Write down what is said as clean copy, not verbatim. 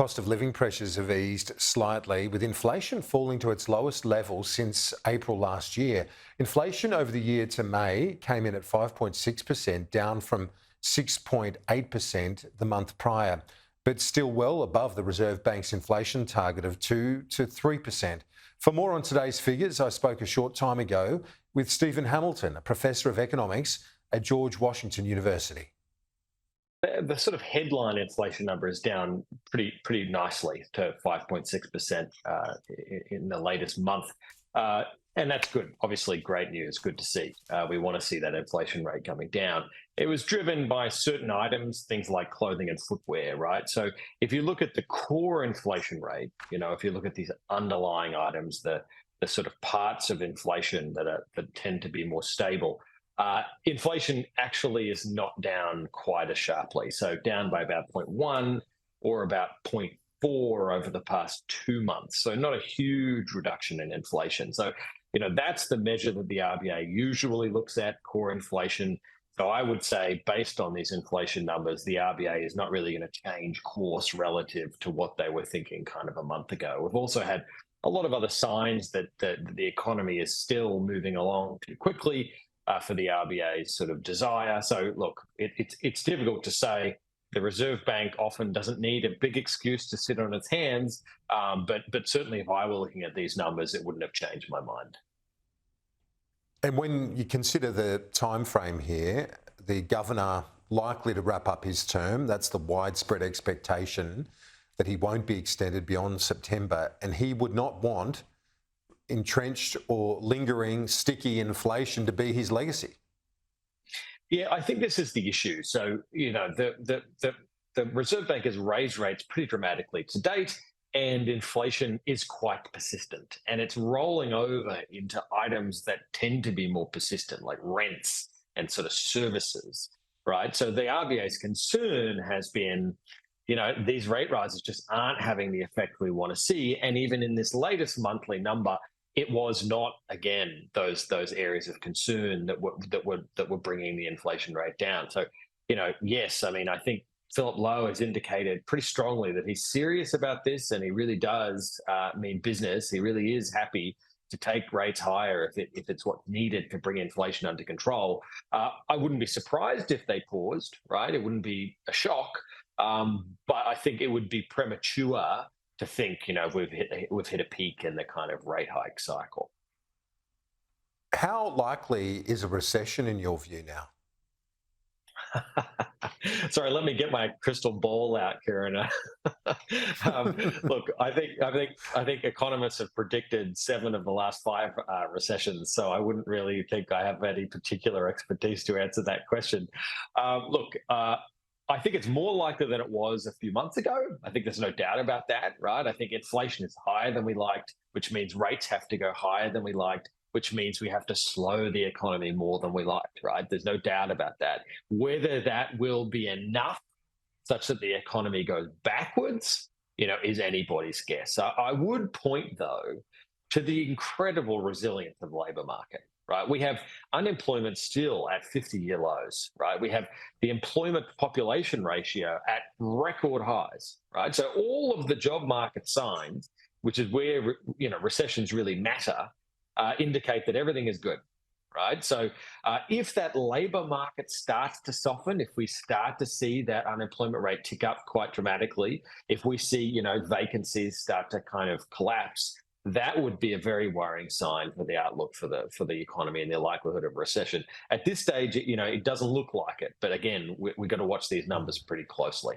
Cost of living pressures have eased slightly, with inflation falling to its lowest level since April last year. Inflation over the year to May came in at 5.6%, down from 6.8% the month prior, but still well above the Reserve Bank's inflation target of 2 to 3%. For more on today's figures, I spoke a short time ago with Stephen Hamilton, a professor of economics at George Washington University. The sort of headline inflation number is down pretty nicely to 5.6% in the latest month. And that's good. Obviously, great news. Good to see. We want to see that inflation rate coming down. It was driven by certain items, things like clothing and footwear, right? So if you look at the core inflation rate, if you look at these underlying items, the sort of parts of inflation that tend to be more stable, inflation actually is not down quite as sharply. So down by about 0.1 or about 0.4 over the past 2 months. So not a huge reduction in inflation. So, that's the measure that the RBA usually looks at, core inflation. So I would say, based on these inflation numbers, the RBA is not really going to change course relative to what they were thinking kind of a month ago. We've also had a lot of other signs that the economy is still moving along too quickly for the RBA's sort of desire. So look, it's difficult to say. The Reserve Bank often doesn't need a big excuse to sit on its hands, but certainly if I were looking at these numbers, it wouldn't have changed my mind. And when you consider the time frame here, the governor likely to wrap up his term, that's the widespread expectation that he won't be extended beyond September, and he would not want entrenched or lingering sticky inflation to be his legacy. Yeah, I think this is the issue. So, the Reserve Bank has raised rates pretty dramatically to date, and inflation is quite persistent. And it's rolling over into items that tend to be more persistent, like rents and sort of services, right? So the RBA's concern has been, these rate rises just aren't having the effect we want to see. And even in this latest monthly number, it was not, again, those areas of concern that were bringing the inflation rate down. So, yes, I mean, I think Philip Lowe has indicated pretty strongly that he's serious about this, and he really does mean business. He really is happy to take rates higher if it's what's needed to bring inflation under control. I wouldn't be surprised if they paused, right? It wouldn't be a shock, but I think it would be premature to think, we've hit a peak in the kind of rate hike cycle. How likely is a recession in your view now? Sorry, let me get my crystal ball out, Kieran. Look, I think economists have predicted 7 of the last 5 recessions, so I wouldn't really think I have any particular expertise to answer that question. Look, I think it's more likely than it was a few months ago. I think there's no doubt about that, right? I think inflation is higher than we liked, which means rates have to go higher than we liked, which means we have to slow the economy more than we liked, right? There's no doubt about that. Whether that will be enough such that the economy goes backwards, is anybody's guess. So I would point, though, to the incredible resilience of the labour market. Right, we have unemployment still at 50-year lows. Right, we have the employment population ratio at record highs. Right, so all of the job market signs, which is where recessions really matter, indicate that everything is good. Right, so if that labour market starts to soften, if we start to see that unemployment rate tick up quite dramatically, if we see vacancies start to kind of collapse, that would be a very worrying sign for the outlook for the economy and the likelihood of recession. At this stage, it doesn't look like it. But again, we've got to watch these numbers pretty closely.